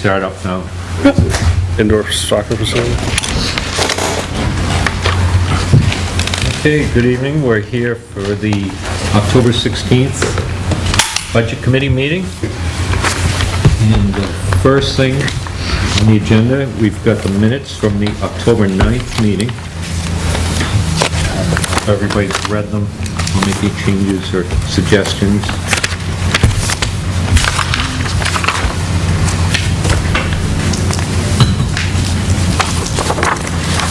Start up now. Indoor soccer facility. Okay, good evening. We're here for the October 16th Budget Committee meeting. And the first thing on the agenda, we've got the minutes from the October 9th meeting. If everybody's read them, or make any changes or suggestions.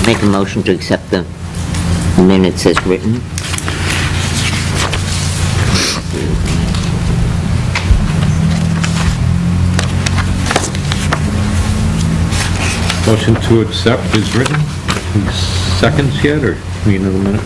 Make a motion to accept the minutes as written. Motion to accept is written. Any seconds yet, or we need another minute?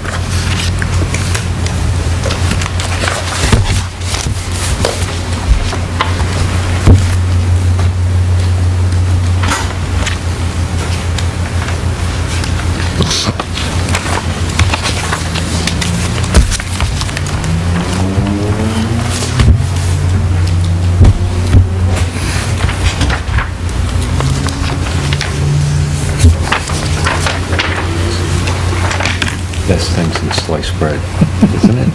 Best things in sliced bread, isn't it?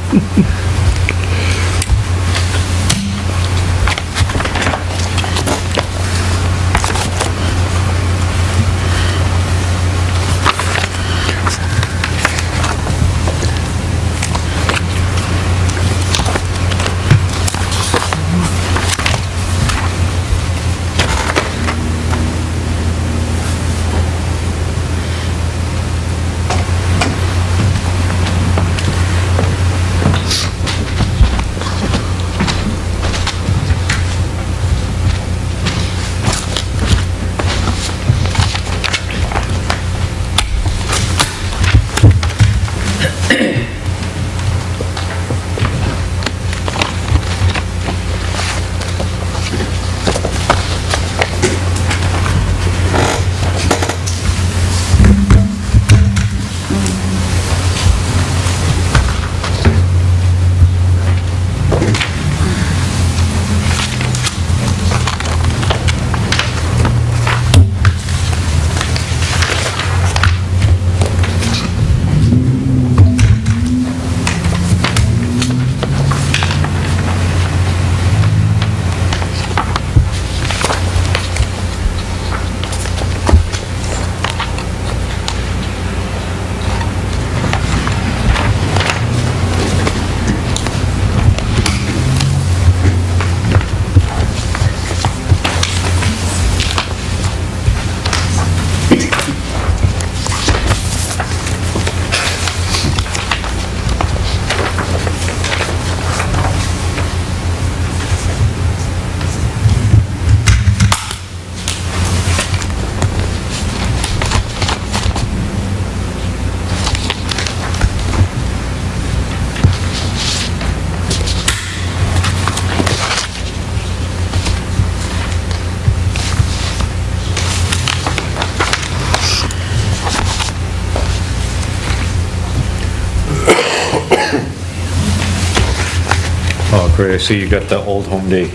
Oh, great, I see you got the Old Home Day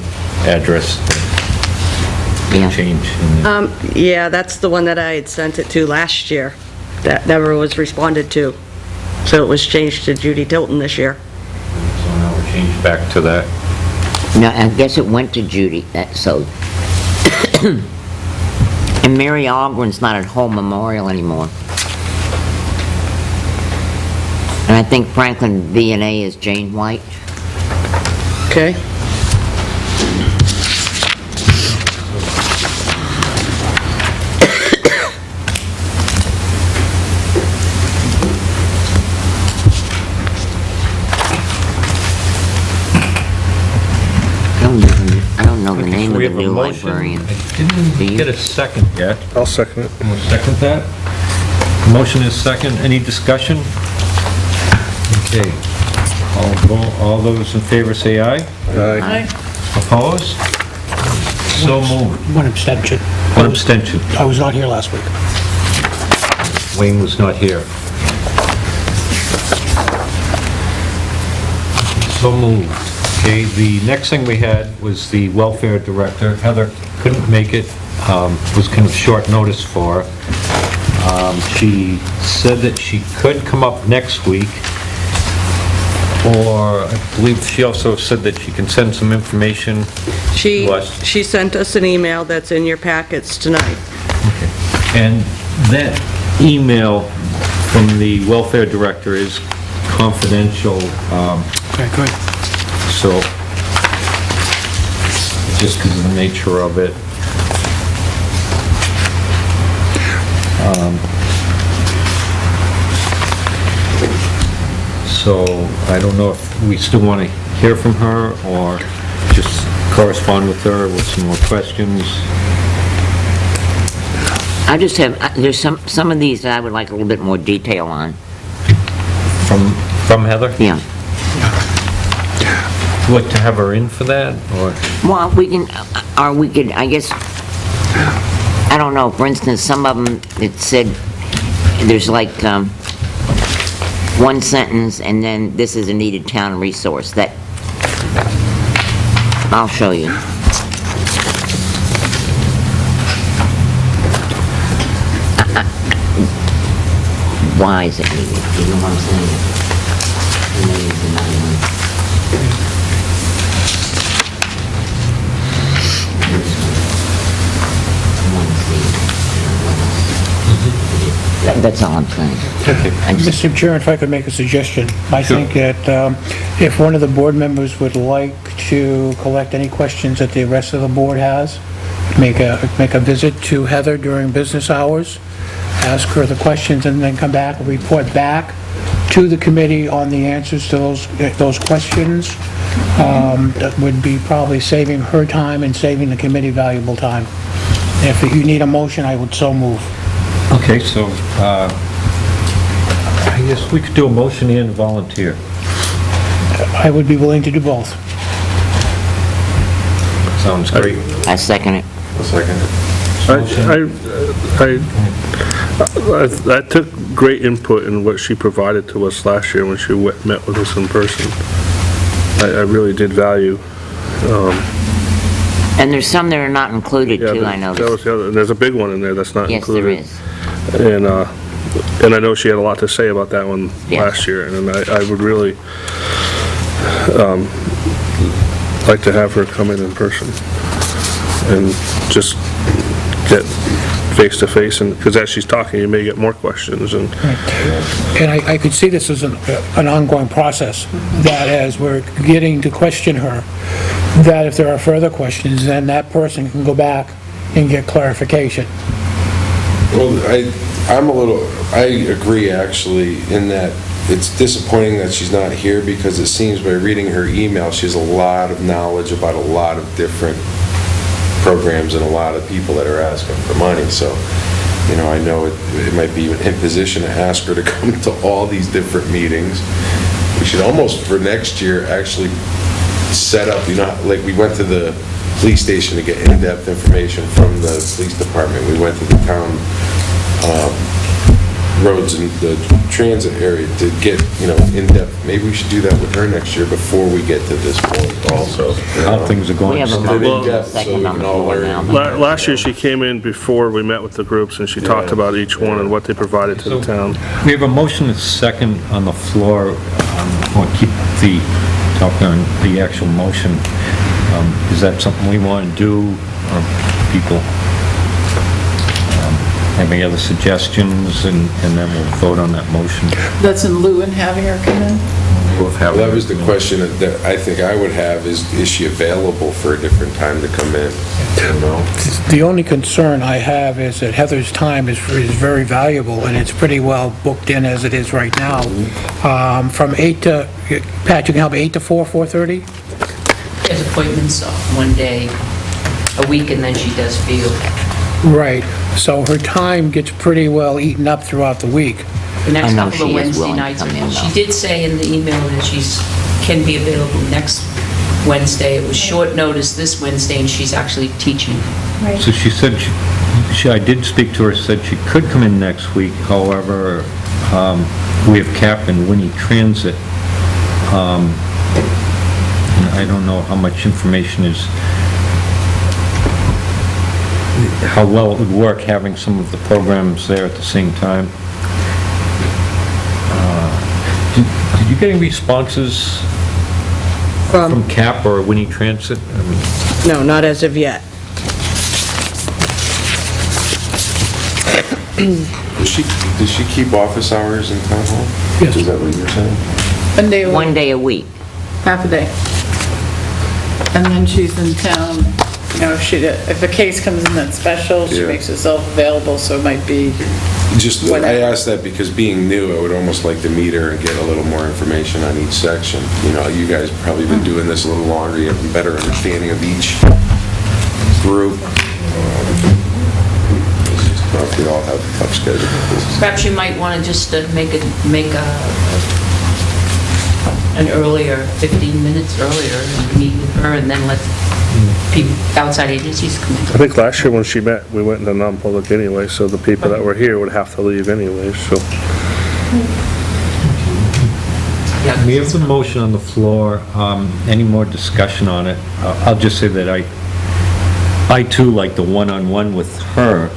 address Yeah. change. Yeah, that's the one that I had sent it to last year. That never was responded to. So it was changed to Judy Tilton this year. So now we're changed back to that. No, I guess it went to Judy, so. And Mary Ogren's not at Home Memorial anymore. And I think Franklin V&A is Jane White. Okay. I don't know the Okay, name so of we the have a new motion. librarian. I Do didn't you? get a second yet. I'll second it. We'll second that. Motion is second. Any discussion? Okay. All those in favor say aye. Aye. Opposed? So moved. One abstention. One abstention. I was not here last week. Wayne was not here. So moved. Okay, the next thing we had was the welfare director. Heather couldn't make it. was kind of short notice for her. She said that she could come up next week, or I believe she also said that she can send some information She, to us. she sent us an email that's in your packets tonight. And that email from the welfare director is confidential, Okay, good. so just because of the nature of it. So I don't know if we still want to hear from her or just correspond with her with some more questions. I just have, there's some of these that I would like a little bit more detail on. From Heather? Yeah. Would you like to have her in for that, or? Well, we can, or we could, I guess, I don't know, for instance, some of them, it said, there's like, one sentence, and then this is a needed town resource, that, I'll show you. Why is it needed? You know what I'm saying? And then there's another one. That's all I'm saying. I just- Mr. Chair, if I could make a suggestion, I think that if one of the board members would like to collect any questions that the rest of the board has, make a visit to Heather during business hours, ask her the questions, and then come back and report back to the committee on the answers to those questions, that would be probably saving her time and saving the committee valuable time. If you need a motion, I would so move. Okay, so, I guess we could do a motion and volunteer. I would be willing to do both. Sounds great. I second it. A second. I took great input in what she provided to us last year when she met with us in person. I really did value. And there's some that are not included Yeah, too, I that was noticed. the other, and there's a big one in there that's not Yes, there included. is. And I know she had a lot to say about that one Yeah. last year, and I would really like to have her come in person and just get face-to-face, and, because as she's talking, you may get more questions, and And I could see this as an ongoing process, that as we're getting to question her, that if there are further questions, then that person can go back and get clarification. Well, I agree actually, in that it's disappointing that she's not here, because it seems by reading her email, she has a lot of knowledge about a lot of different programs and a lot of people that are asking for money. So, you know, I know it might be an imposition to ask her to come to all these different meetings. We should almost, for next year, actually set up, you know, like we went to the police station to get in-depth information from the police department. We went to the town roads and the transit area to get, you know, in-depth. Maybe we should do that with her next year before we get to this point also. How things are We going. have a Well, motion, yeah, a so second we on the can all floor learn. now. last year she came in before we met with the groups, and she talked about each one and what they provided to the town. We have a motion and second on the floor. We'll keep the, talking on the actual motion. Is that something we want to do, or people have any other suggestions, and then we'll vote on that motion? That's in lieu and having her come in? We'll have- Well, that was the question that I think I would have, is she available for a different time to come in? You know? The only concern I have is that Heather's time is very valuable, and it's pretty well booked in as it is right now. From 8 to, Pat, you can help 8 to 4, 4:30? There's appointments one day a week, and then she does field. Right, so her time gets pretty well eaten up throughout the week. The next I know couple of she is Wednesday willing to nights. come in, She though. did say in the email that can be available next Wednesday. It was short notice this Wednesday, and she's actually teaching. So she said, I did speak to her, said she could come in next week, however, we have cap in Winnie Transit. And I don't know how much information is how well it would work having some of the programs there at the same time. Did you get any responses from CAP or Winnie Transit? I mean, No, not as of yet. Does she keep office hours in town hall? Yes. Is that what you're saying? One day a week. Half a day. And then she's in town, you know, if a case comes in that's special, she Yeah. makes herself available, so it might be, Just, I asked that because being new, I would almost like to meet her and get a little more information on each section. You know, you guys probably been doing this a little longer, you have a better understanding of each group. It's just tough, we all have tough schedules. Perhaps you might want to just make an earlier, 15 minutes earlier, and meet with her, and then let people, outside agencies come in. I think last year when she met, we went into non-public anyway, so the people that were here would have to leave anyway, so. Yeah. we have the motion on the floor. Any more discussion on it? I'll just say that I too like the one-on-one with her.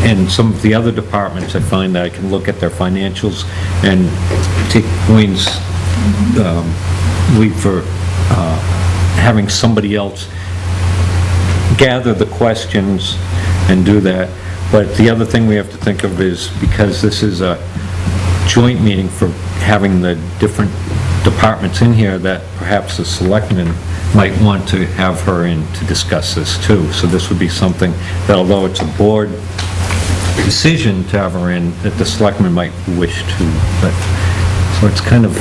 And some of the other departments, I find that I can look at their financials and take Wayne's lead for having somebody else gather the questions and do that. But the other thing we have to think of is, because this is a joint meeting for having the different departments in here, that perhaps the selectmen might want to have her in to discuss this too. So this would be something that, although it's a board decision to have her in, that the selectmen might wish to, but, so it's kind of,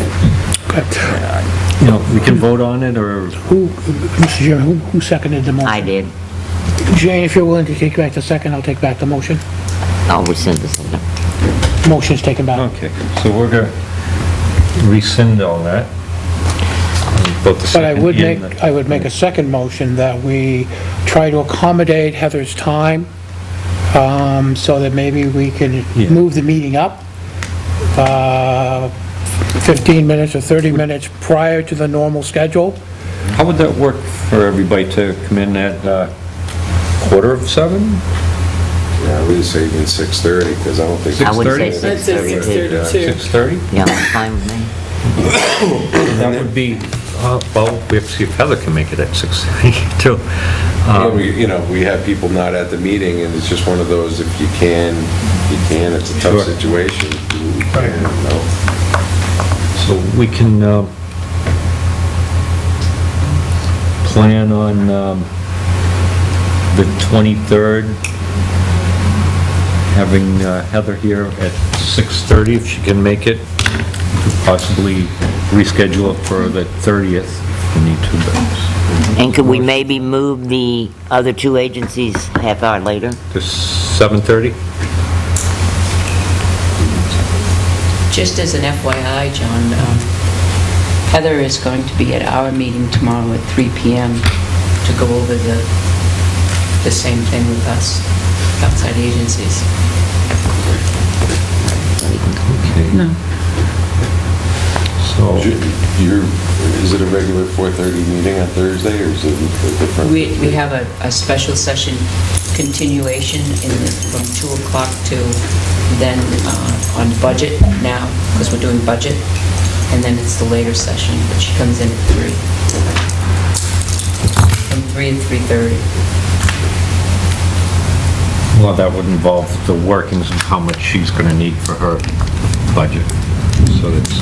you know, we can vote on it, or... Mr. Chairman, who seconded the motion? I did. Jane, if you're willing to take back the second, I'll take back the motion. I'll rescind this. Motion's taken back. Okay, so we're gonna rescind all that. Both the But I second would and make, the- I would make a second motion that we try to accommodate Heather's time, so that maybe we could Yeah. move the meeting up 15 minutes or 30 minutes prior to the normal schedule. How would that work for everybody to come in at 6:45? Yeah, I would say even 6:30, because I don't think. I would say 6:30? I'd say 6:32. 6:32. 6:30? Yeah, that's fine with me. That would be, well, we have to see if Heather can make it at 6:30 too. Yeah, we have people not at the meeting, and it's just one of those, if you can, you can, it's a Sure. tough situation. You know. So we can plan on the 23rd, having Heather here at 6:30, if she can make it. Possibly reschedule it for the 30th if we need to, but And could we maybe move the other two agencies half hour later? to 7:30? Just as an FYI, John, Heather is going to be at our meeting tomorrow at 3 PM to go over the same thing with us, outside agencies. Okay. No. So, Is it a regular 4:30 meeting on Thursday, or is it a different? We have a special session continuation from 2 o'clock to then on budget now, because we're doing budget, and then it's the later session, but she comes in at 3. From 3 to 3:30. well, that would involve the workings of how much she's going to need for her budget. So that's,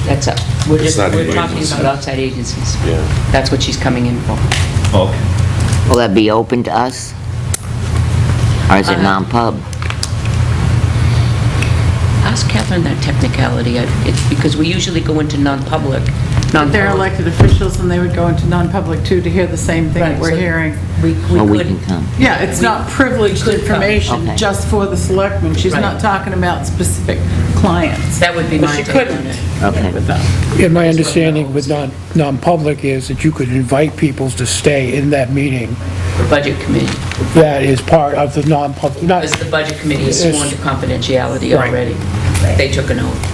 That's up. We're It's not we're the talking agency. about outside agencies. Yeah. That's what she's coming in for. okay. Will that be open to us? Or is it non-pub? Ask Catherine that technicality, it's because we usually go into non-public. They're elected officials, and they would go into non-public too to hear the same thing that Right, we're so- hearing. We Or we could, can come? Yeah, it's not privileged could come. information Okay. just for the selectmen. She's Right. not talking about specific clients. that would be But my she take on couldn't it. Okay. with them. And my understanding with non-public is that you could invite people to stay in that meeting. The budget committee, That is part of the non-public, not, because the budget committee is Yes. sworn to confidentiality Right. already. They took an oath.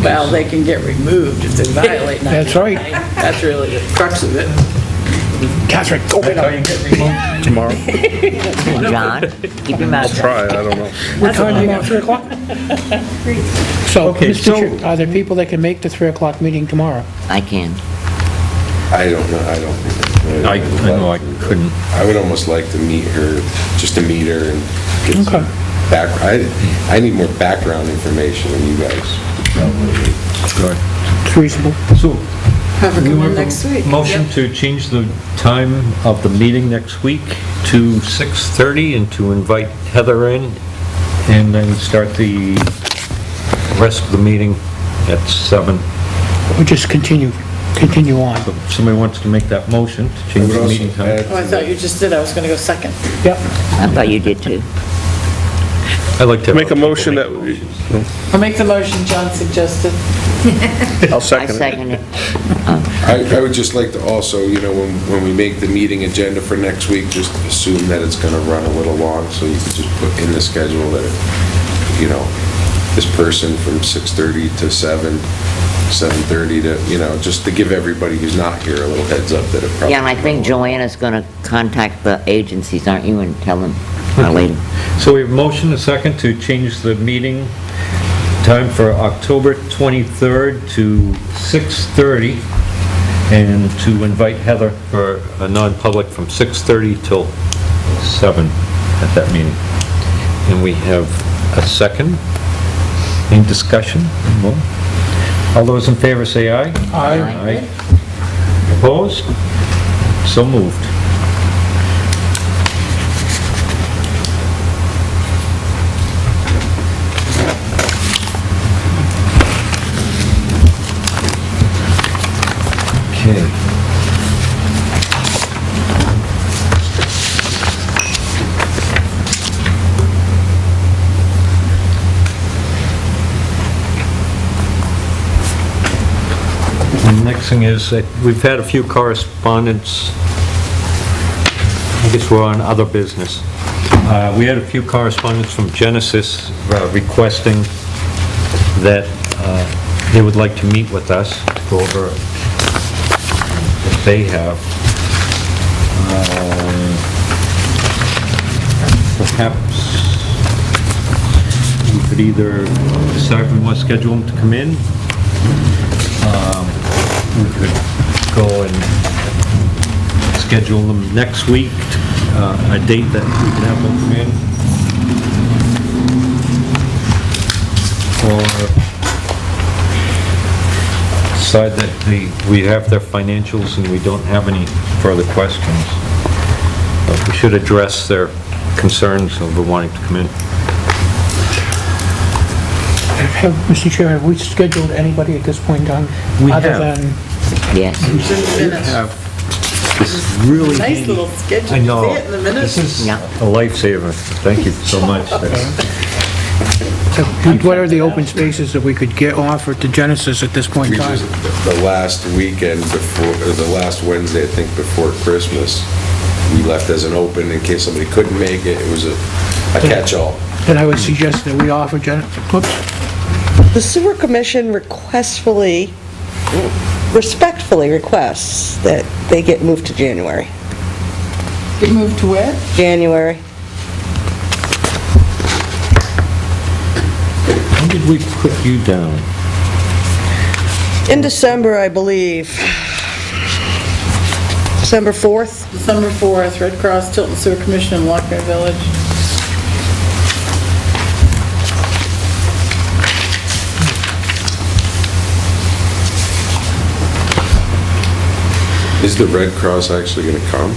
Well, they can get removed if they violate 90. That's right. That's really the crux of it. Catherine, open up. Tomorrow? John, keep your mouth shut. Try, I don't know. What time tomorrow, 3 o'clock? So, Okay, Mr. Chair, are there people that can make the 3 o'clock meeting tomorrow? I can. I don't know, I don't think. I know I couldn't. I would almost like to meet her, just to meet her and get some Okay. I need more background information than you guys. It's reasonable. So, Have her we come have in a next week. motion Yep. to change the time of the meeting next week to 6:30 and to invite Heather in, and then start the rest of the meeting at 7. Or just continue on. So if somebody wants to make that motion to I change would the also meeting time. add Oh, I thought you just did, I was gonna go second. Yep. I thought you did too. I'd like to have Make a people motion make that, motions. I'll make the motion John suggested. I'll I second it. second it. I would just like to also, when we make the meeting agenda for next week, just assume that it's gonna run a little long, so you can just put in the schedule that, this person from 6:30 to 7:30 to, just to give everybody who's not here a little heads up that it probably... Yeah, and I think Joanna's gonna contact the agencies, aren't you, and tell them later. So we have motion a second to change the meeting time for October 23rd to 6:30, and to invite Heather for a non-public from 6:30 till 7 at that meeting. And we have a second. Any discussion? No? All those in favor say aye. Aye. Aye. Opposed? So moved. Okay. The next thing is that we've had a few correspondence. I guess we're on other business. We had a few correspondence from Genesis requesting that they would like to meet with us to go over what they have. Perhaps we could either decide if we want to schedule them to come in. We could go and schedule them next week, a date that we can have them come in. Or decide that we have their financials and we don't have any further questions. But we should address their concerns of wanting to come in. Mr. Chair, have we scheduled anybody at this point in time? We Other have. than, Yes. This is really Nice handy. little schedule. I know. See it in the minutes? This is Yeah. a lifesaver. Thank you so much. what are the open spaces that we could get offered to Genesis at this point in We time? just, the last weekend before, or the last Wednesday, I think, before Christmas, we left as an open in case somebody couldn't make it. It was a catch-all. Then I would suggest that we offer whoops. The sewer commission respectfully requests that they get moved to January. Get moved to where? January. When did we put you down? In December, I believe. December 4th? December 4th, Red Cross, Tilton Sewer Commission, in Lockyer Village. Is the Red Cross actually gonna come?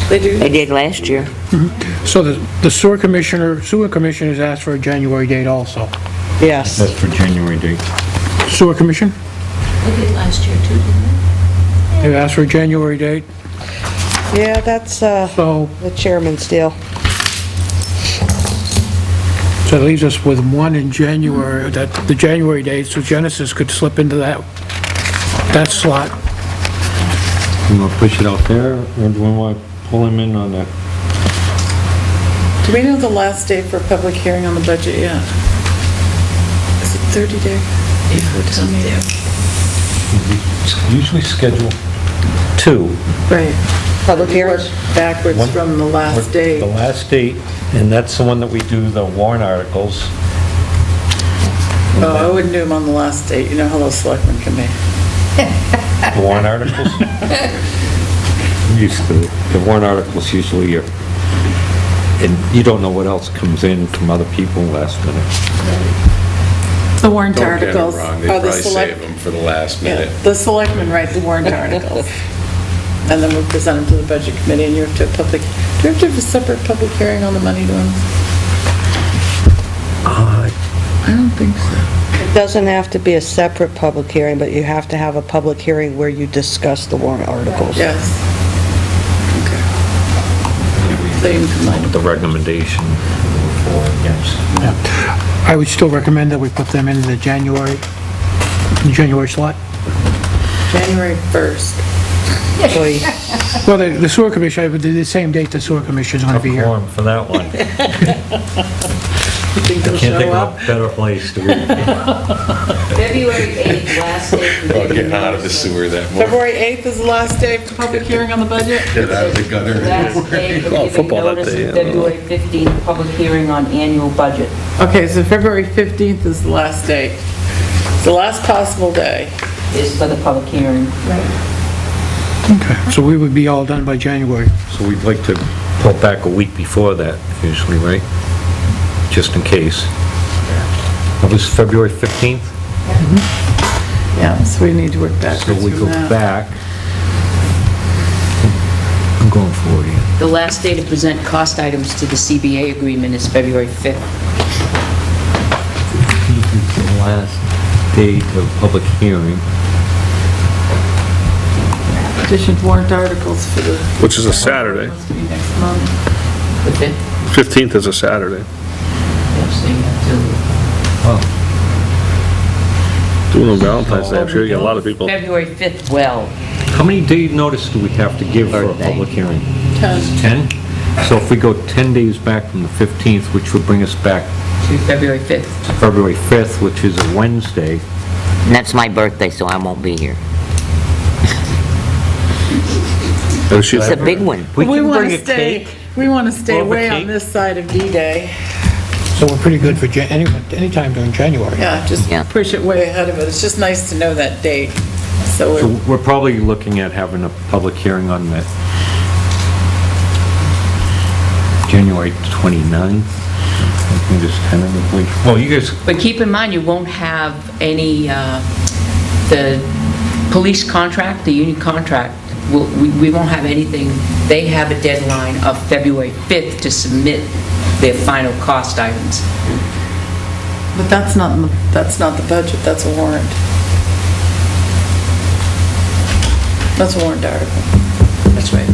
They do? They did last year. So the sewer commissioners asked for a January date also. Yes. That's for January date. Sewer commission, They did last year too, didn't they? they asked for a January date, Yeah, that's so the chairman's deal. that leaves us with one in January, the January date, so Genesis could slip into that slot. You want to push it out there, or do we want to pull him in on that? Do we know the last day for a public hearing on the budget yet? Is it 30 day? Yeah, it's up there. Usually schedule two. Right. Public hearings? Backwards One- from the last day. The last date, and that's the one that we do the warrant articles. Oh, I wouldn't do them on the last date. You know how those selectmen can be. The warrant articles? Used to, the warrant articles usually are, and you don't know what else comes in from other people last minute. The warrant Don't get it articles wrong, they are the probably select. save them for the last Yeah, minute. the selectmen write the warrant articles. And then we present them to the budget committee, and you have to have do you have to have a separate public hearing on the money ones? I don't think so. It doesn't have to be a separate public hearing, but you have to have a public hearing where you discuss the warrant articles. Yes. Okay. So you can combine them. The recommendation for, yes. I would still recommend that we put them in the January slot. January 1st. Well, the sewer commission, I would do the same date the sewer commission's going to be here. Quorum for that one. You think they'll Can't show think up? of a better place to be. February 8th, last day for About giving getting out of the notice. sewer that morning. February 8th is the last day for public hearing on the budget? Get out of the gutter. Last day for Oh, giving football that notice, day, and I don't know. February 15th, public hearing on annual budget. Okay, so February 15th is the last date. It's the last possible day. Is for the public hearing. Okay, so we would be all done by January. So we'd like to pull back a week before that, usually, right? Just in case. That was February 15th, Yeah, so we need to work so backwards we from go that. back. I'm going forward here. The last day to present cost items to the CBA agreement is February 5th. The last date of public hearing. Petition warrant articles for the... Which is a Saturday. Must be next month. The 5th? 15th is a Saturday. Yes, so you have Doing on Valentine's Day, I'm sure you get a lot of to- people. February 5th, well, How many day notice do we have to give for a Birthday. public hearing? 10. 10? So if we go 10 days back from the 15th, which would bring us back to February 5th. to February 5th, which is a Wednesday. And that's my birthday, so I won't be here. And she- It's a big one. We can wanna bring a stay- cake. We want to stay Or the way on cake. this side of D-Day. So we're pretty good for anytime during January. Yeah, just Yeah. push it way ahead of it. It's just nice to know that date. So So we're, we're probably looking at having a public hearing on that January 29th. I think just tentatively. Well, you guys, But keep in mind, you won't have any, the police contract, the union contract, we won't have anything. They have a deadline of February 5th to submit their final cost items. but that's not the budget, that's a warrant. That's a warrant article. That's right.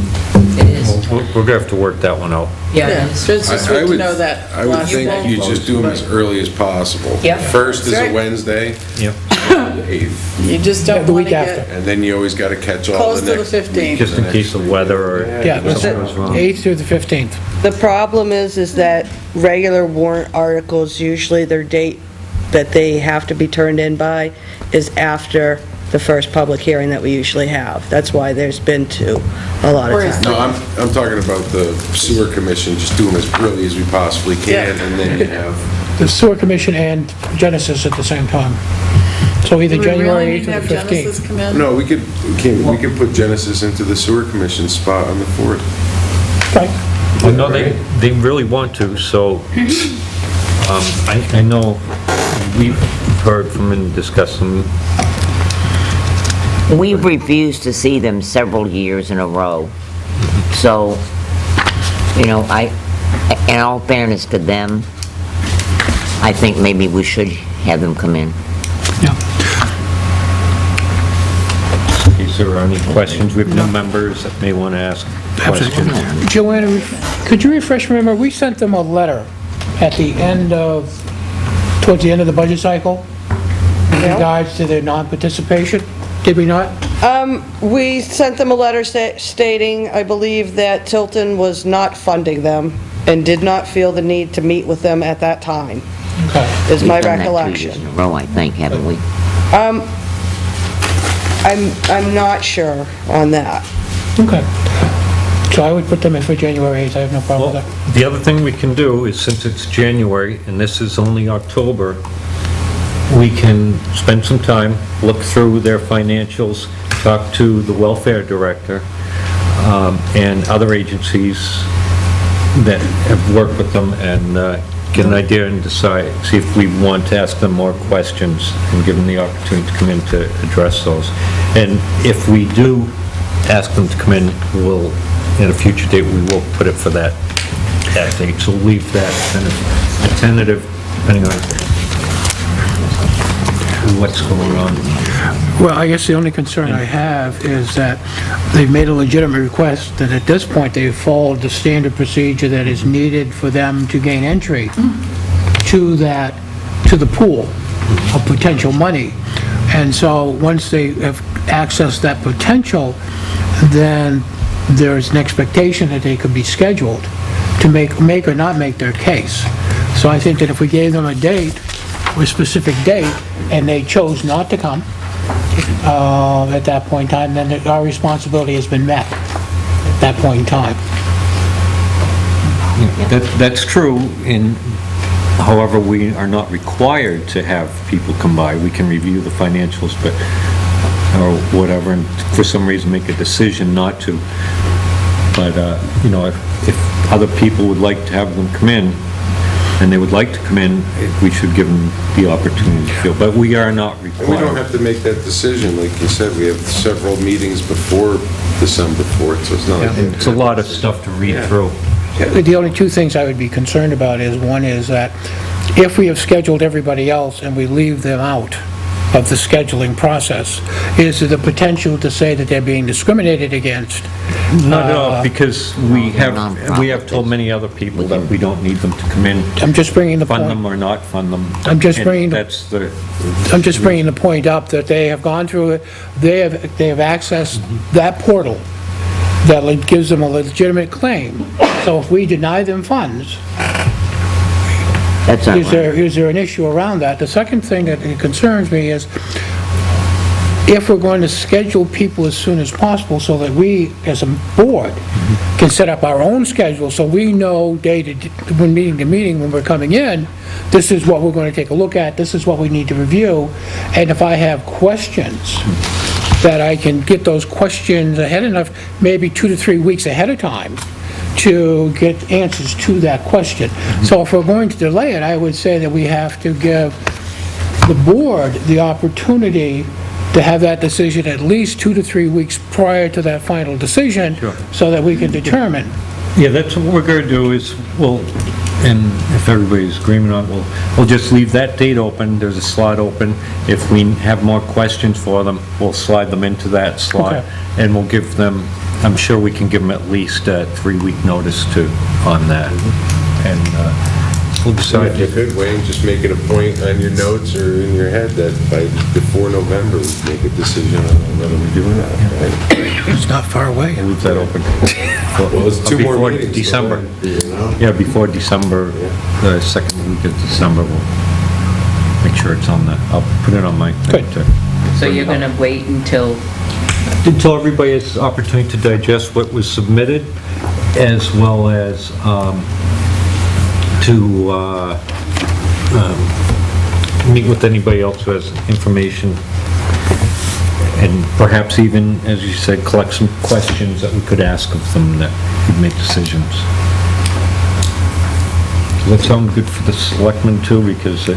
It is. we're gonna have to work that one out. Yeah, Yeah, it is. so it's just I good to would- know that. I would last think day. you just do them as early as possible. Yeah. First is That's a right. Wednesday, Yep. the 8th, You just Yeah, don't the want week to after. get and then you always got to catch all close the to the next. 15th. Just in case of weather or Yeah, that's something it. goes wrong. 8th through the 15th. The problem is that regular warrant articles, usually their date that they have to be turned in by is after the first public hearing that we usually have. That's why there's been two, a lot of Where is times. No, I'm talking about the sewer commission, just do them as early as we possibly can, Yeah. and then you have, The sewer commission and Genesis at the same time. So either Do we January really need 8th to or have the Genesis 15th. come in? no, we could put Genesis into the sewer commission spot on the 4th. Right. Well, no, they really want to, so, I know we've heard from them and discussed them. We've refused to see them several years in a row. So, in all fairness to them, I think maybe we should have them come in. Yeah. Is there any questions? We have new members that may want to ask questions. Joanna, could you refresh my memory? We sent them a letter at the end of, towards the end of the budget cycle in regards to their non-participation, did we not? We sent them a letter stating, I believe, that Tilton was not funding them and did not feel the need to meet with them at that time, Okay. is my We've done that 2 years recollection. in a row, I think, haven't we? I'm not sure on that. Okay. So I would put them in for January 8th, I have no problem with Well, that. the other thing we can do is, since it's January and this is only October, we can spend some time, look through their financials, talk to the welfare director, and other agencies that have worked with them, and get an idea and decide, see if we want to ask them more questions and give them the opportunity to come in to address those. And if we do ask them to come in, we'll, at a future date, we will put it for that date. So we'll leave that kind of a tentative, depending on what's going on. Well, I guess the only concern I have is that they've made a legitimate request, that at this point, they've followed the standard procedure that is needed for them to gain entry to the pool of potential money. And so, once they have accessed that potential, then there's an expectation that they could be scheduled to make or not make their case. So I think that if we gave them a date, a specific date, and they chose not to come at that point in time, then our responsibility has been met at that point in time. That's true, however, we are not required to have people come by. We can review the financials, but, or whatever, and for some reason make a decision not to. But, if other people would like to have them come in, and they would like to come in, we should give them the opportunity to feel, but we are not required. And we don't have to make that decision, like you said, we have several meetings before December 4th, so it's not like... It's a lot of stuff to read through. The only two things I would be concerned about is, one is that if we have scheduled everybody else and we leave them out of the scheduling process, is there the potential to say that they're being discriminated against? Not at all, because we have told many other people that we don't need them to come in, I'm just bringing the fund point. them or not fund them. I'm just And bringing the- That's the, I'm just bringing the point up that they have gone through it, they have accessed that portal that gives them a legitimate claim. So if we deny them funds, That's not right. is there an issue around that? The second thing that concerns me is, if we're going to schedule people as soon as possible so that we, as a board, can set up our own schedule, so we know when meeting to meeting, when we're coming in, this is what we're going to take a look at, this is what we need to review, and if I have questions, that I can get those questions ahead enough, maybe 2 to 3 weeks ahead of time, to get answers to that question. So if we're going to delay it, I would say that we have to give the board the opportunity to have that decision at least 2 to 3 weeks prior to that final decision, Sure. so that we can determine. yeah, that's what we're gonna do is, and if everybody's agreement on it, we'll just leave that date open, there's a slot open. If we have more questions for them, we'll slide them into that slot, Okay. and we'll give them, I'm sure we can give them at least a 3-week notice on that. And we'll So decide. if you could, Wayne, just make it a point on your notes or in your head that before November, we make a decision on whether we're doing that, right? It's not far away. We'll leave that open. Well, it's 2 more Before meetings. December. You know? Yeah, before December, the second week of December, we'll make sure it's on I'll put it on my thing Good. So you're going to wait until, Until everybody has the opportunity to digest what was submitted, as well as to meet with anybody else who has information, and perhaps even, as you said, collect some questions that we could ask of them that would make decisions. Does that sound good for the selectmen too? Because they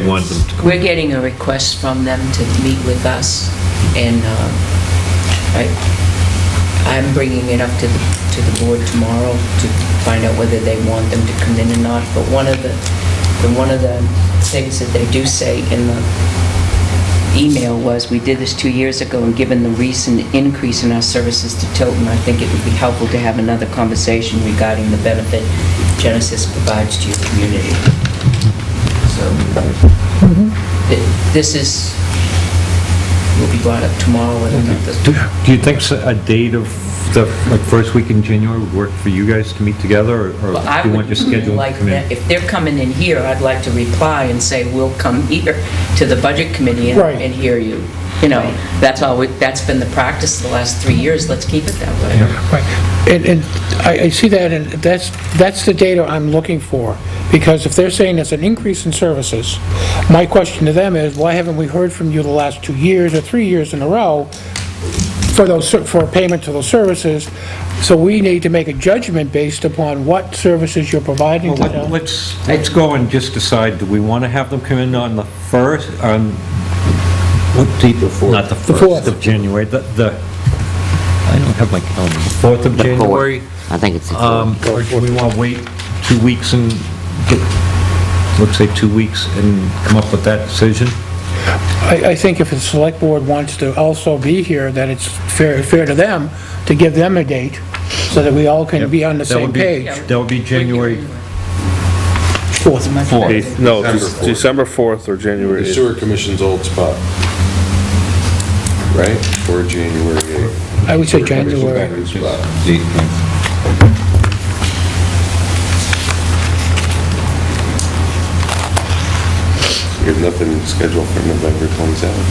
want them to come. we're getting a request from them to meet with us, and I'm bringing it up to the board tomorrow to find out whether they want them to come in or not. But one of the things that they do say in the email was, we did this 2 years ago, and given the recent increase in our services to Tilton, I think it would be helpful to have another conversation regarding the benefit Genesis provides to your community. So, this will be brought up tomorrow, whether or not this... Do you think a date of the first week in January would work for you guys to meet together, or Well, I do you want would your schedule to like come that, in? if they're coming in here, I'd like to reply and say, we'll come here to the budget committee Right. and hear you. You know, that's been the practice the last 3 years, let's keep it that way. Right. And I see that, and that's the data I'm looking for, because if they're saying there's an increase in services, my question to them is, why haven't we heard from you the last 2 years or 3 years in a row for payment to those services? So we need to make a judgment based upon what services you're providing to Well, them. let's go and just decide, do we want to have them come in on the 1st, what date? Not the 1st 4th. of January, I don't have my calendar, the 4th of The fourth. January? I think it's the fourth. Or do we want to wait 2 weeks and get, let's say 2 weeks and come up with that decision? I think if the select board wants to also be here, that it's fair to them to give them a date, so that we all can be on the That would same be- page. That would be January 4th. 4th. No, December 4th. December 4th or January The 8th. sewer commission's old spot. Right? Or January 8th. I would say Sewer commission's January. new spot. You have nothing scheduled for November 27th.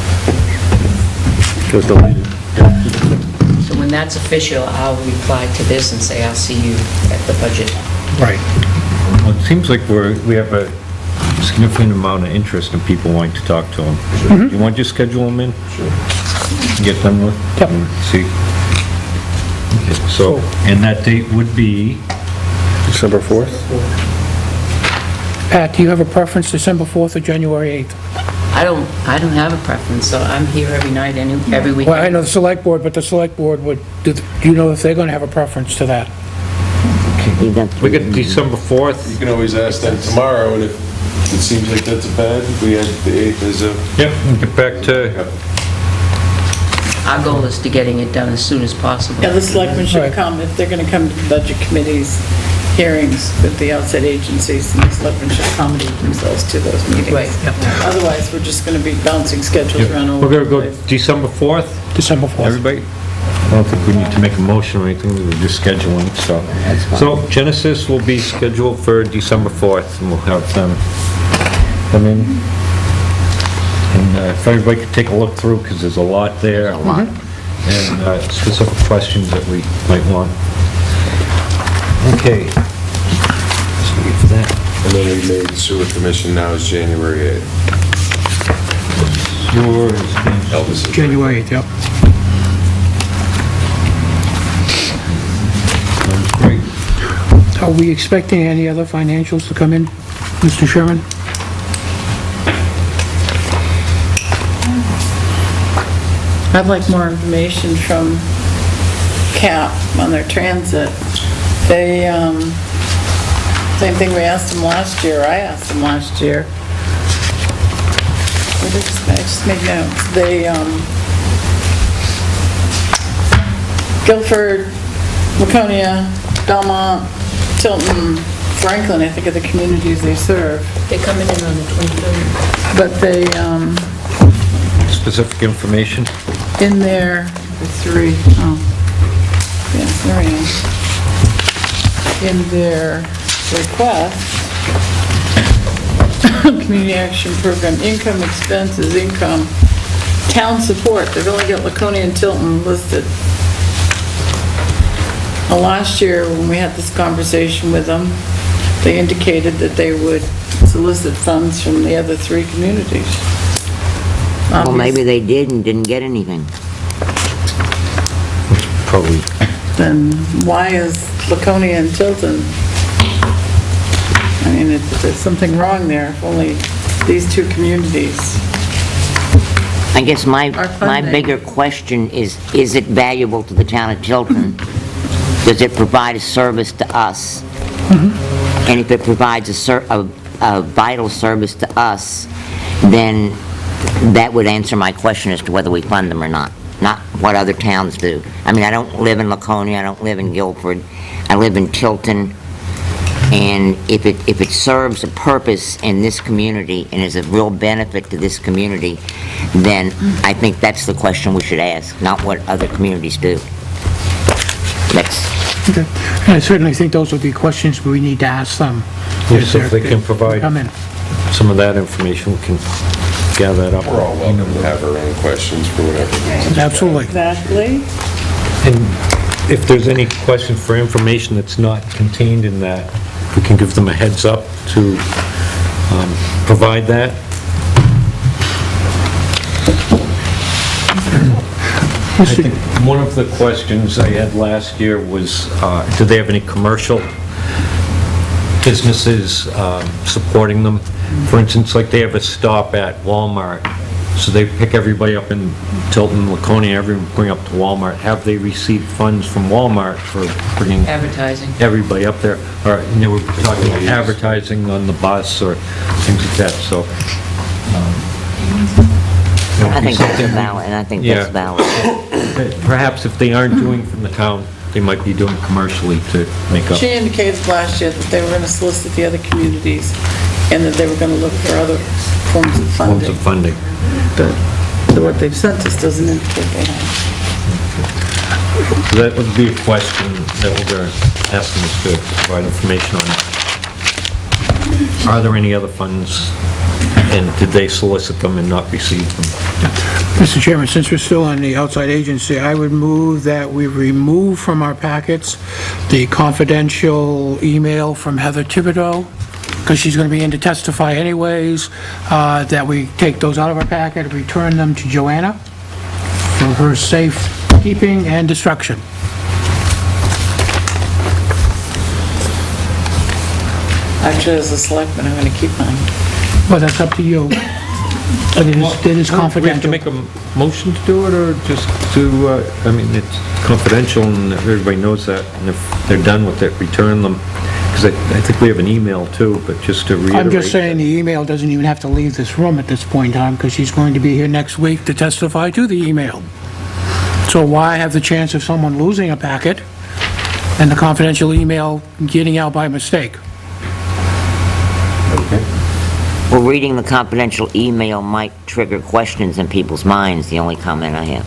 There's no meeting. So when that's official, I'll reply to this and say, I'll see you at the budget. Right. Well, it seems like we have a significant amount of interest in people wanting to talk to them. You want to just schedule them in? Sure. Get them with? Yep. and See. Okay, so, and that date would be, December 4th? Pat, do you have a preference, December 4th or January 8th? I don't have a preference, so I'm here every night, every weekend. Well, I know the select board, but the select board do you know if they're going to have a preference to that? You've done we three. got December 4th. You can always ask them tomorrow, and if it seems like that's a bad, we had the 8th as a... Yep, we'll get back to, Our goal is to getting it done as soon as possible. Yeah, the selectmen should Right. come, if they're gonna come to the budget committee's hearings with the outside agencies, and the selectmen should accommodate themselves to those meetings. Right. Otherwise, we're just gonna be bouncing schedules around all we're over gonna the go place. December 4th, December 4th. everybody? I don't think we need to make a motion or anything, we're just scheduling, so. So Genesis will be scheduled for December 4th, and we'll have them come in. And if everybody could take a look through, because there's a lot there. A lot. And specific questions that we might want. Okay. So wait for that. And then we made the sewer commission now is January 8th. Yours, Elvis is... January 8th, yep. sounds great. Are we expecting any other financials to come in, Mr. Sherman? I'd like more information from CAP on their transit. They, same thing we asked them last year, I asked them last year. I just made notes. They, Guilford, Laconia, Belmont, Tilton, Franklin, I think are the communities they serve. They're coming in on the 23rd. But they, Specific information? in there, the three, oh, yeah, there I am. In their request, community action program, income, expenses, income, town support, they've only got Laconia and Tilton listed. Well, last year, when we had this conversation with them, they indicated that they would solicit funds from the other three communities. Well, maybe they did and didn't get anything. Probably. Then why is Laconia and Tilton? I mean, there's something wrong there, if only these two communities. I guess my Our funding. bigger question is it valuable to the town of Tilton? Does it provide a service to us? And if it provides a vital service to us, then that would answer my question as to whether we fund them or not what other towns do. I mean, I don't live in Laconia, I don't live in Guilford, I live in Tilton, and if it serves a purpose in this community and is a real benefit to this community, then I think that's the question we should ask, not what other communities do. That's, Okay. And I certainly think those would be questions we need to ask them. Yes, if they can provide Come in. some of that information, we can gather that up. We're all welcome to have our own questions for whatever. Absolutely. Exactly. And if there's any question for information that's not contained in that, we can give them a heads up to provide that. I think one of the questions I had last year was, do they have any commercial businesses supporting them? For instance, like they have a stop at Walmart, so they pick everybody up in Tilton, Laconia, bring up to Walmart. Have they received funds from Walmart for bringing Advertising. everybody up there? Or, we're talking about advertising on the bus or things like that, so. I think that's valid, and I think that's Yeah. valid. Perhaps if they aren't doing from the town, they might be doing commercially to make up. She indicated last year that they were going to solicit the other communities and that they were going to look for other forms of Forms of funding. funding. But what they've sent us doesn't indicate they have. So that would be a question that we're going to ask them to provide information on. Are there any other funds, and did they solicit them and not receive them? Mr. Chairman, since we're still on the outside agency, I would move that we remove from our packets the confidential email from Heather Thibodeau, because she's going to be in to testify anyways, that we take those out of our packet, return them to Joanna for her safekeeping and destruction. Actually, as a selectman, I'm going to keep mine. Well, that's up to you. It is We have to confidential. make a motion to do it, or just to, I mean, it's confidential and everybody knows that, and if they're done with it, return them. Because I think we have an email too, but just to reiterate. I'm just saying the email doesn't even have to leave this room at this point in time, because she's going to be here next week to testify to the email. So why have the chance of someone losing a packet and the confidential email getting out by mistake? Well, reading the confidential email might trigger questions in people's minds, the only comment I have.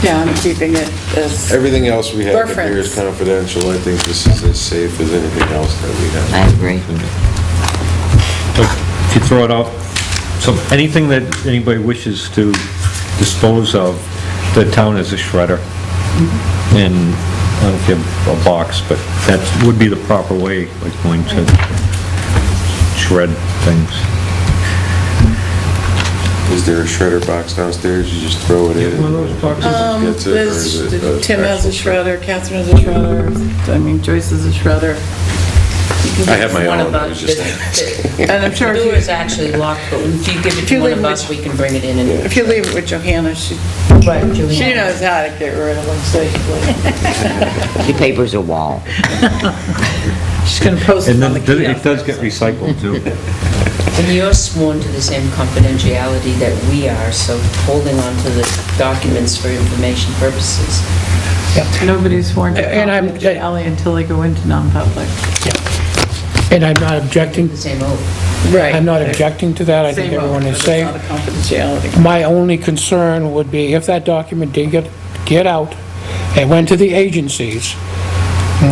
Yeah, I'm keeping it as, Everything else we have in here is Reference. confidential. I think this is as safe as anything else that we have. I agree. So, if you throw it out, so anything that anybody wishes to dispose of, the town has a shredder. And I don't know if you have a box, but that would be the proper way, like going to shred things. Is there a shredder box downstairs? You just throw it in? One of those boxes? Gets it, or is it Tim has a shredder, Catherine has a shredder, I mean, Joyce has a shredder. I have my One own, of I was just the- And I'm sure The if door you- is actually locked, but if you give it If to you one leave of it us, with- we can bring it in and... If you leave it with Johanna, she knows how to get rid of them safely. The paper's a wall. She's going to post And it on then the it kiosk. does get recycled too. And you're sworn to the same confidentiality that we are, so holding on to the documents for information purposes. Nobody's sworn to And I'm- confidentiality until they go into non-public. And I'm not objecting, The same oath. Right. I'm not objecting to that, I think Same oath, everyone is but safe. it's not a confidentiality. My only concern would be if that document did get out and went to the agencies,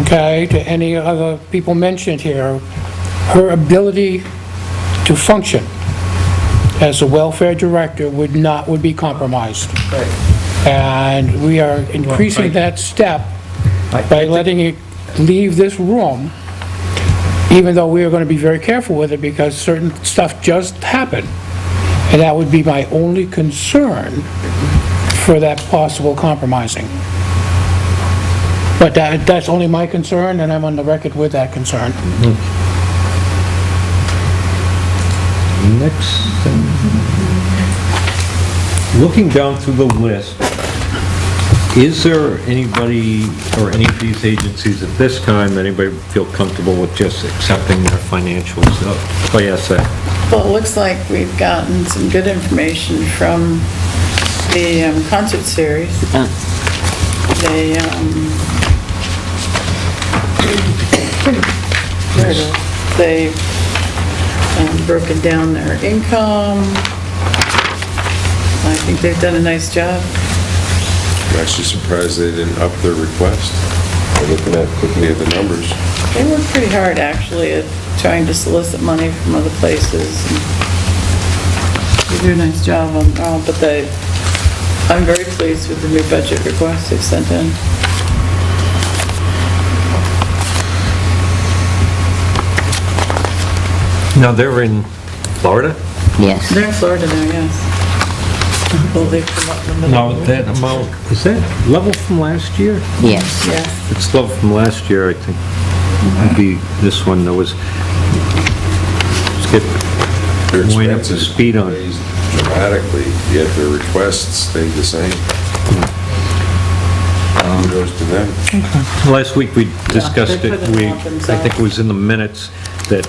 okay, to any other people mentioned here, her ability to function as a welfare director would be compromised. And we are increasing that step by letting it leave this room, even though we are going to be very careful with it because certain stuff just happened. And that would be my only concern for that possible compromising. But that's only my concern, and I'm on the record with that concern. Next thing. Looking down through the list, is there anybody or any of these agencies at this time that anybody would feel comfortable with just accepting their financials? Oh, yes, sir. Well, it looks like we've gotten some good information from the concert series. They, there it is. They've broken down their income. I think they've done a nice job. I'm actually surprised they didn't up their request. I'm looking at quickly at the numbers. They worked pretty hard, actually, at trying to solicit money from other places. They do a nice job on, but I'm very pleased with the new budget requests they've sent in. Now, they're in Florida? Yes. They're in Florida now, yes. Well, they've come up in the middle. Now, that amount, is that level from last year? Yes. Yes. It's level from last year, I think. Maybe this one, there was, let's get Their way up to expenses speed on. raised dramatically, yet their requests stayed the same. Kudos to them. Last week, we discussed they it, put it out I themselves. think it was in the minutes, that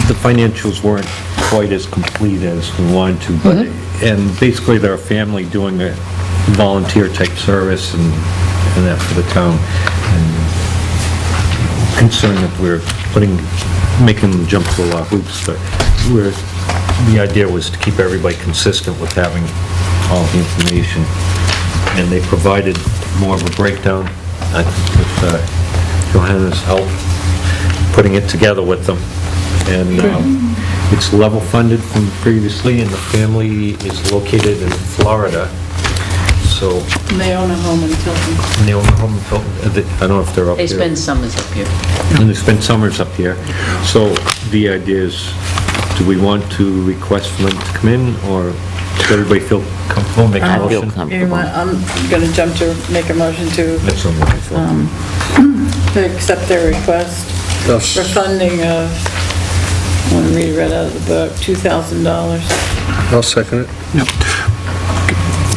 the financials weren't quite as complete as we wanted to, but, and basically, they're a family doing a volunteer type service and that for the town. And concerned that we're making them jump through a lot of hoops, but the idea was to keep everybody consistent with having all the information. And they provided more of a breakdown, I think, with Johanna's help, putting it together with them. And it's level funded from previously, and the family is located in Florida, so, And they own a home in Tilton. and they own a home in Tilton. I don't know if they're up They there. spend summers up here. And they spend summers up here. So the idea is, do we want to request for them to come in, or does everybody feel comfortable making a I feel motion? You know what, comfortable. I'm gonna jump to make a motion to That's what I thought. accept their request for funding of, I want to read out of the book, $2,000. I'll second it.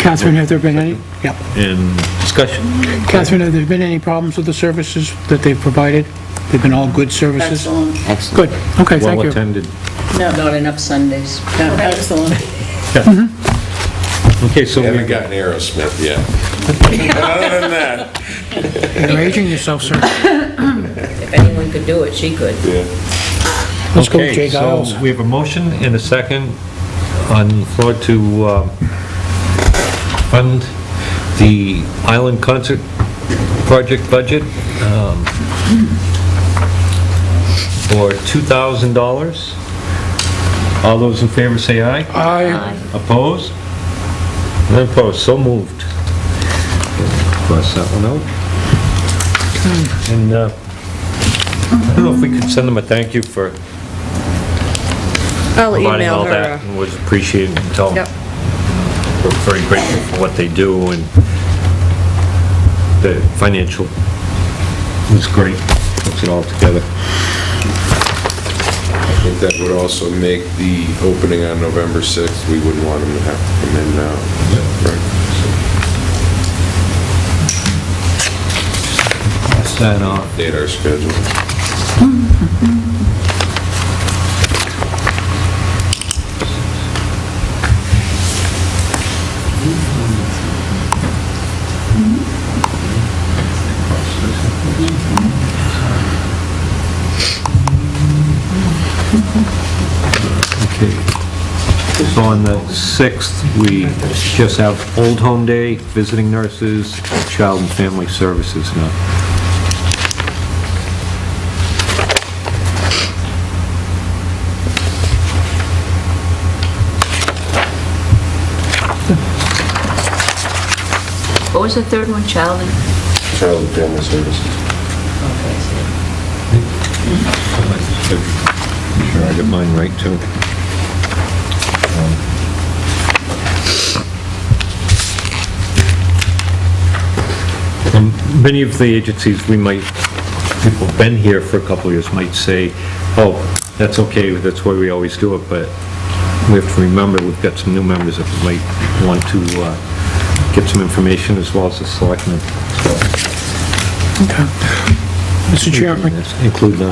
Catherine, have there been any? Yeah. And discussion? Catherine, have there been any problems with the services that they've provided? They've been all good services? Excellent. Excellent. Good, okay, thank Well you. attended. No, Not enough Sundays. no, excellent. Okay, so We haven't we, gotten Aerosmith yet. But other than that, You're aging yourself, sir. If anyone could do it, she could. yeah. Let's go with okay, Jay Giles. so we have a motion and a second on the floor to fund the Island Concert Project budget for $2,000. All those in favor say aye. Aye. Opposed? None opposed, so moved. Cross that one out. And I don't know if we could send them a thank you for I'll providing email all her. that, and was appreciated, and tell them Yep. we're very grateful for what they do, and the financial was great, puts it all together. I think that would also make the opening on November 6th, we wouldn't want them to have to come in now. Right. Pass that off. Update our schedule. Okay. So on the 6th, we just have Old Home Day, visiting nurses, child and family services now. What was the third one, child and? Child and Family Services. Sure, I got mine right, too. Many of the agencies we might, people who've been here for a couple of years might say, oh, that's okay, that's why we always do it, but we have to remember, we've got some new members that might want to get some information as well as the selectmen. Mr. Chairman, Include them.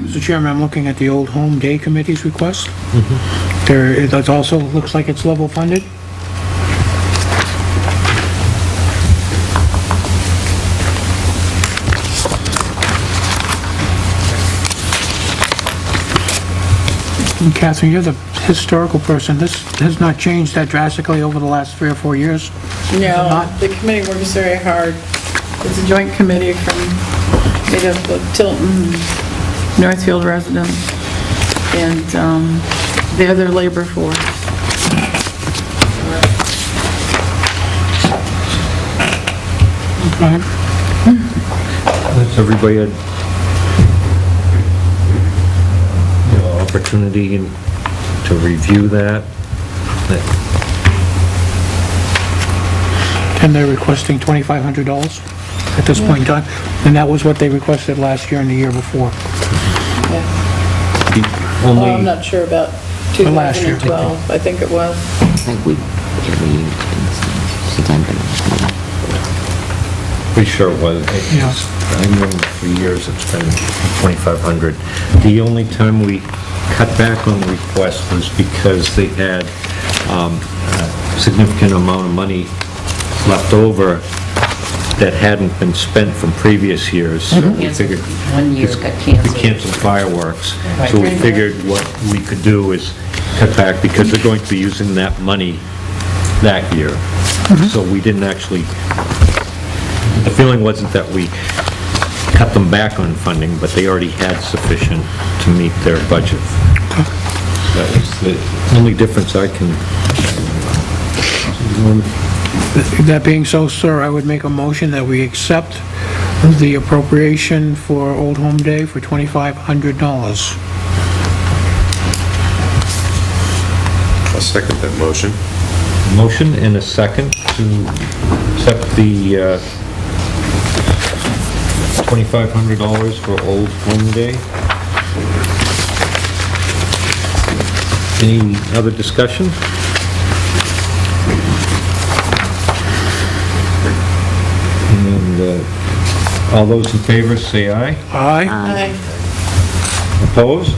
Mr. Chairman, I'm looking at the Old Home Day Committee's request. There, it also looks like it's level funded. And Catherine, you're the historical person. This has not changed that drastically over the last 3 or 4 years. No, Not- the committee works very hard. It's a joint committee made up of Tilton, Northfield residents, and the other labor force. Go ahead. Has everybody had, opportunity to review that? And they're requesting $2,500 at this point in time, and that was what they requested last year and the year before. Yeah. The Well, I'm only, not sure about last year. 2012, I think it was. I think we, every year, it's been the same since I've been on the committee. pretty sure it was. Yeah. I know for years it's been 2,500. The only time we cut back on the request was because they had a significant amount of money left over that hadn't been spent from previous years. So we figured, One year got we canceled. canceled fireworks. So we figured what we could do is cut back because they're going to be using that money that year. So we didn't actually, the feeling wasn't that we cut them back on funding, but they already had sufficient to meet their budget. That was the only difference I can. That being so, sir, I would make a motion that we accept the appropriation for Old Home Day for $2,500. I'll second that motion. Motion and a second to accept the $2,500 for Old Home Day. Any other discussion? And all those in favor say aye. Aye? Aye. Opposed?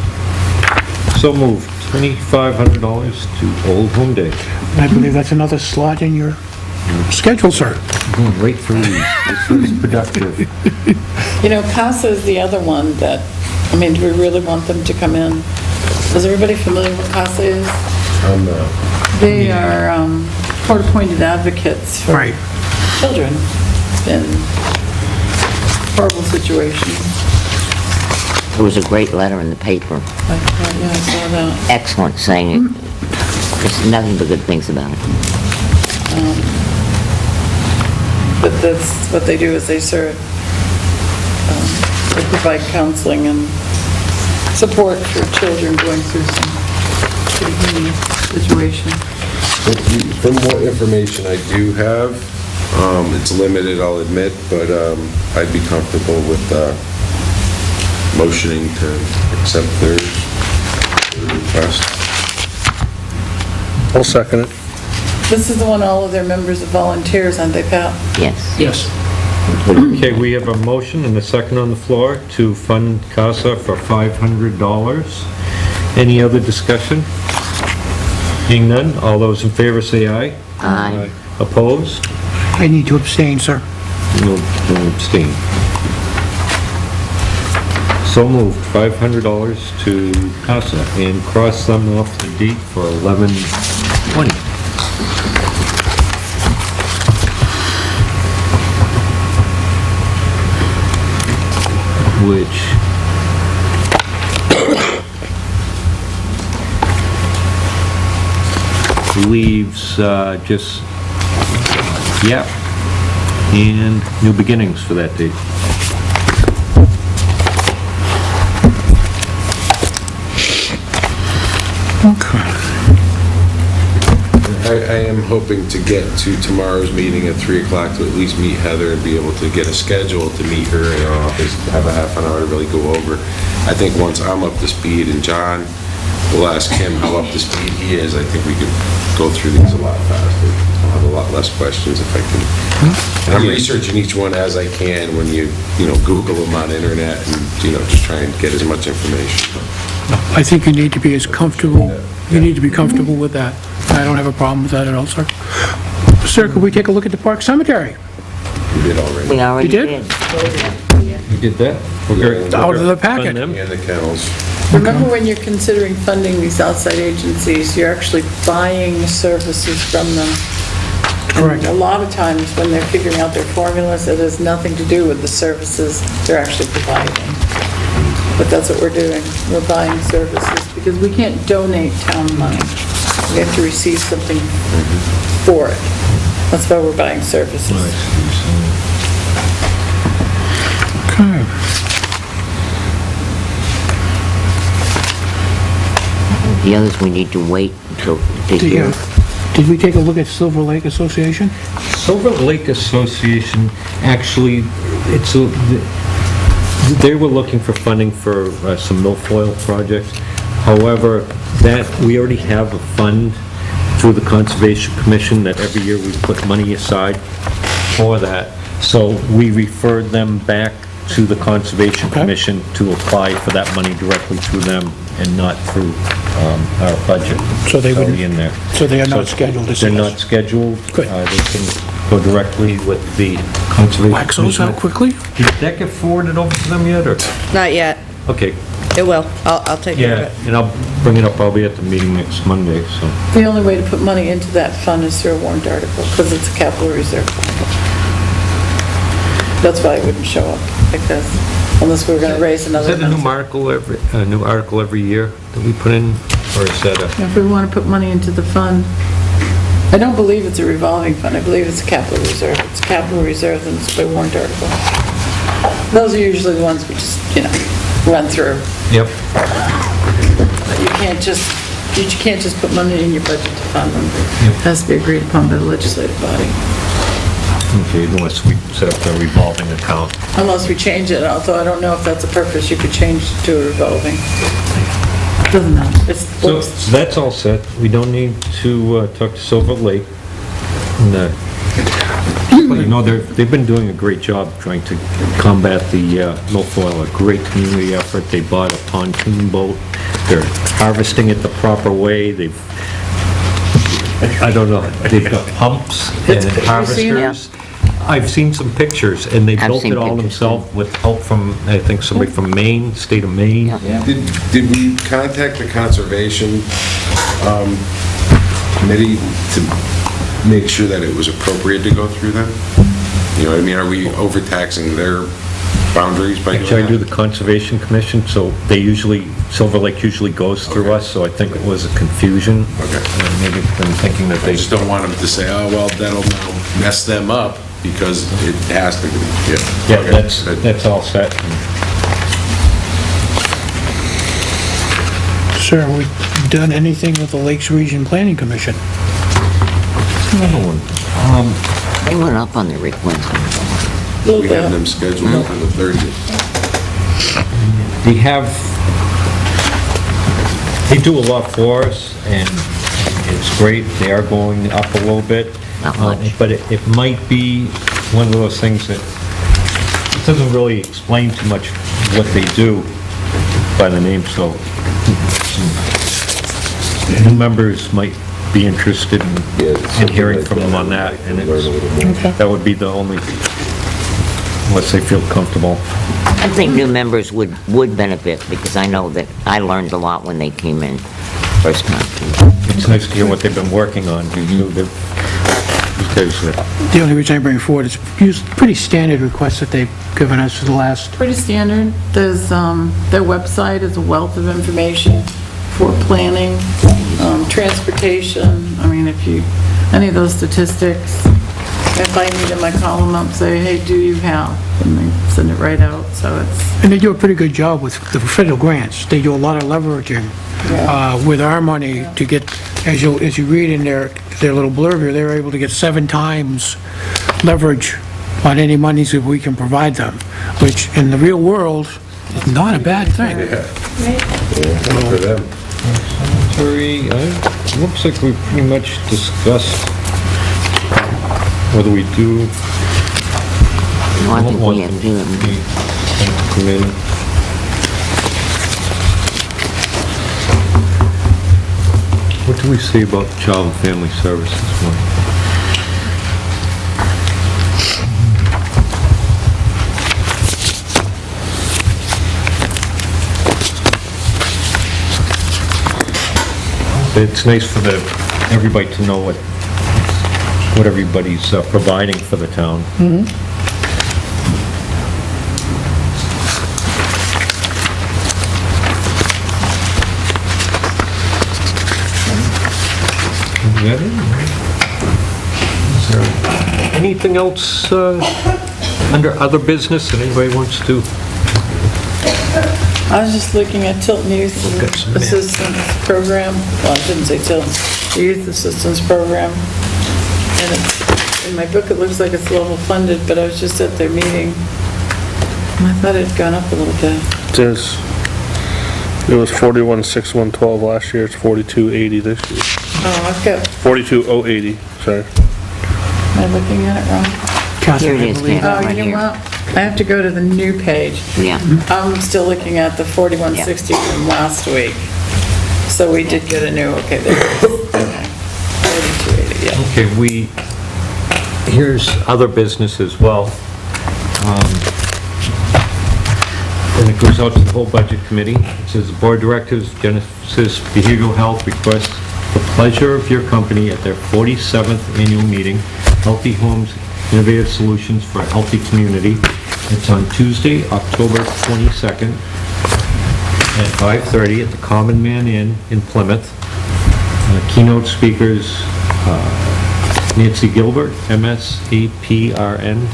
So moved. $2,500 to Old Home Day. I believe that's another slot in your schedule, sir. Going right through these. This is productive. You know, CASA is the other one that, I mean, do we really want them to come in? Is everybody familiar with CASA is? They are court-appointed advocates for Right. children in horrible situations. There was a great letter in the paper, Yeah, I saw that. excellent, saying just nothing but good things about it. But that's what they do, is they serve, they provide counseling and support for children going through some pretty unique situations. From what information I do have, it's limited, I'll admit, but I'd be comfortable with motioning to accept their request. I'll second it. This is the one all of their members are volunteers, aren't they, Pat? Yes. Yes. Okay, we have a motion and a second on the floor to fund CASA for $500. Any other discussion? Being none, all those in favor say aye. Aye. Opposed? I need to abstain, sir. No abstain. So moved, $500 to CASA, and cross them off the date for 11/20. Which leaves just, and new beginnings for that date. I am hoping to get to tomorrow's meeting at 3 o'clock to at least meet Heather and be able to get a schedule to meet her in her office, have a half an hour to really go over. I think once I'm up to speed and John, we'll ask him how up to speed he is, I think we could go through these a lot faster. I'll have a lot less questions if I can. And I'm researching each one as I can when you Google them on internet and, just try and get as much information. I think you need to be as comfortable, you need to be comfortable with that. I don't have a problem with that at all, sir. Sir, could we take a look at the Park Cemetery? We did already. We already You did? did. You did that? It's out of the packet. Fund them. And the kennels. Remember, when you're considering funding these outside agencies, you're actually buying services from them. Correct. A lot of times, when they're figuring out their formulas, it has nothing to do with the services they're actually providing. But that's what we're doing. We're buying services, because we can't donate town money. We have to receive something for it. That's why we're buying services. Okay. The others, we need to wait until to hear. Did we take a look at Silver Lake Association? Silver Lake Association, actually, they were looking for funding for some milfoil projects. However, we already have a fund through the Conservation Commission that every year we put money aside for that. So we referred them back to the Conservation Okay. Commission to apply for that money directly through them and not through our budget. So they It's already wouldn't- in there. so they are not scheduled to see They're us? not scheduled. Good. They can go directly with the Conservation Wax those Commission. out quickly? Did that get forwarded over to them yet, or? Not yet. Okay, It will. I'll take care of yeah, it. and I'll bring it up, I'll be at the meeting next Monday, so. The only way to put money into that fund is through a warrant article, because it's a capital reserve fund. That's why it wouldn't show up like this, unless we were gonna raise Is another that a new amount. article every year that we put in, or is that a? If we want to put money into the fund, I don't believe it's a revolving fund, I believe it's a capital reserve. It's a capital reserve, and it's by warrant article. Those are usually the ones we just, run through. Yep. You can't just put money in your budget to fund them. It has to be agreed upon by the legislative body. Okay, unless we set up a revolving account. Unless we change it, although I don't know if that's a purpose, you could change it to a revolving. Doesn't matter. It's So books. that's all set, we don't need to talk to Silver Lake. And, well, they've been doing a great job trying to combat the milfoil, a great community effort. They bought a pontoon boat, they're harvesting it the proper way, they've got pumps and Have you seen it? harvesters. I've seen some pictures, and they I've built seen it all pictures, themselves with help from, I think, somebody from Maine, state of Maine. Yeah. Did we contact the Conservation Committee to make sure that it was appropriate to go through them? You know what I mean? Are we overtaxing their boundaries by doing Actually, I do that? the Conservation Commission, so Silver Lake usually goes through us, so I think it was a confusion. Okay. Maybe I'm thinking that I they, just don't want them to say, oh, well, that'll now mess them up, because it has to be, yeah, Okay. that's all set. Sir, have we done anything with the Lakes Region Planning Commission? Another one. They went up on their request. Little We have bit. them scheduled for the 30th. They do a lot for us, and it's great, they are going up a little bit. Not much. But it might be one of those things that, it doesn't really explain too much what they do by the name, so some new members might be interested in hearing from them on that, and that would be the only, unless they feel comfortable. I think new members would benefit, because I know that I learned a lot when they came in first time. It's nice to hear what they've been working on. Because The only reason I bring it forward is pretty standard requests that they've given us for the last, Pretty standard. There's, their website is a wealth of information for planning, transportation. I mean, any of those statistics, if I need them, I call them up, say, hey, do you have? And they send it right out, so it's, and they do a pretty good job with the federal grants. They do a lot of leveraging with our money to get, as you read in their little blurb here, they're able to get 7 times leverage on any monies that we can provide them, which in the real world is not a bad thing. For them. Terry, looks like we pretty much discussed whether we do. No, I think we have to do it. Come in. What do we say about Child and Family Services one? It's nice for everybody to know what everybody's providing for the town. that it? Is there anything else under other business that anybody wants to? I was just looking at Tilton Youth Got some mail. Assistance Program. Well, I shouldn't say Tilton, the Youth Assistance Program. And in my book, it looks like it's level funded, but I was just at their meeting. And I thought it had gone up a little bit. It was 41,612 last year, it's 42,80 this year. Oh, I've got, 42,080, sorry. am I looking at it wrong? Catherine, Here it I is, believe. Dan. Oh, Right you here. know what? I have to go to the new page. Yeah. I'm still looking at the 4160 from last week. So we did get a new, okay, there it is. 4280, yeah. Okay, here's other business as well. And it goes out to the whole budget committee. It says, the board of directors, Genesis Behavioral Health requests the pleasure of your company at their 47th annual meeting, Healthy Homes, Innovative Solutions for a Healthy Community. It's on Tuesday, October 22nd at 5:30 at the Common Man Inn in Plymouth. Keynote speakers, Nancy Gilbert, MSAPRN,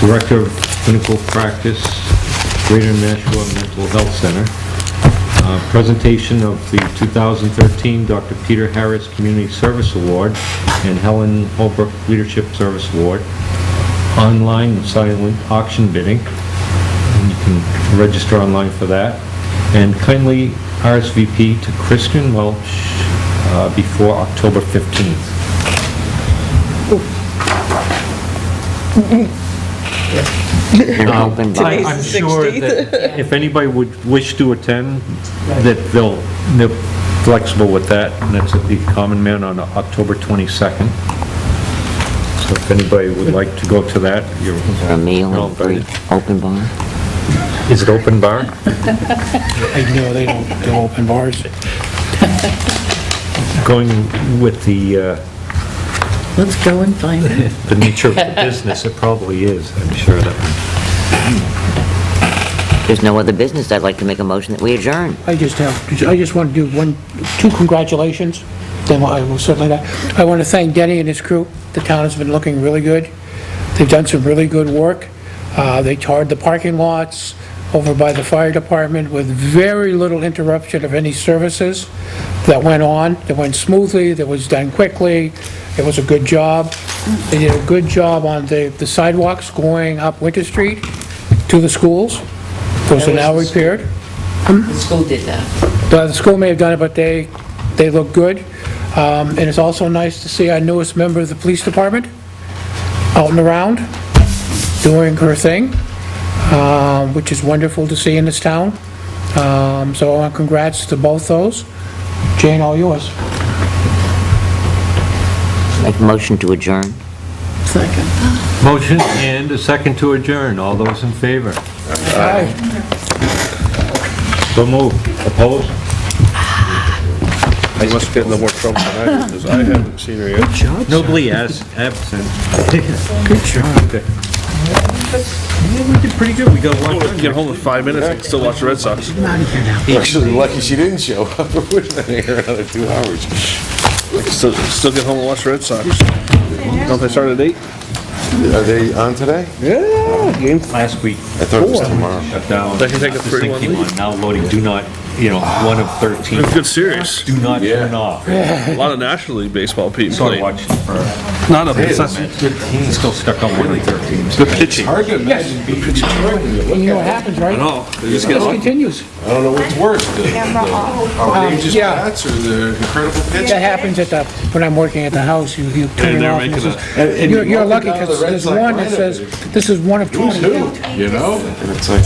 Director of Clinical Practice, Greater Nashua Mental Health Center. Presentation of the 2013 Dr. Peter Harris Community Service Award and Helen Holbrook Leadership Service Award. Online and silent auction bidding. And you can register online for that. And kindly RSVP to Kristen Welch before October 15th. Open bar. Today's I'm the sure 16th. that if anybody would wish to attend, that they're flexible with that, and that's at the Common Man on October 22nd. So if anybody would like to go to that, you're A meal you're all and free, invited. open bar? Is it open bar? I know they don't do open bars. Going with the Let's go and find it. the nature of the business, it probably is, I'm sure that. There's no other business. I'd like to make a motion that we adjourn. I just want to do two congratulations, then I will certainly that. I want to thank Denny and his crew. The town has been looking really good. They've done some really good work. They tarred the parking lots over by the fire department with very little interruption of any services that went on. That went smoothly, that was done quickly. It was a good job. They did a good job on the sidewalks going up Winter Street to the schools. Those are now repaired. The school did that. The school may have done it, but they look good. And it's also nice to see our newest member of the police department out and around, doing her thing, which is wonderful to see in this town. So congrats to both those. Jane, all yours. Make a motion to adjourn. Second. Motion and a second to adjourn. All those in favor? Aye. So moved. Opposed? I must get in no more trouble than I did, because I haven't seen her yet. Nobody absent. Good job. Yeah, we did pretty good. We got a lot done. Get home in 5 minutes, I can still watch the Red Sox. Actually, lucky she didn't show up. We're not here another 2 hours. Still get home and watch the Red Sox. Don't they start at 8? Are they on today? Yeah, game. Last week, I thought it was tomorrow. shut down. They can take a This thing 3-1 came lead. on, now loading, do not, 1 of 13. Good series. Do not Yeah. turn off. A lot of National League baseball people So I played. watched for, Not a bad. good team, still stuck on 1 of 13. Good pitching. Hard to imagine being Detroit when you look You know what at it. happens, right? No, they just get It lucky. continues. I don't know what's worse, the outrageous Yeah. bats or the incredible pitching. That happens when I'm working at the house, you turn And it they're off. and making this And is- you You're look lucky down the because Red there's Sox one that lineup, says, and this is one of Who's 28. who, you know? And it's like,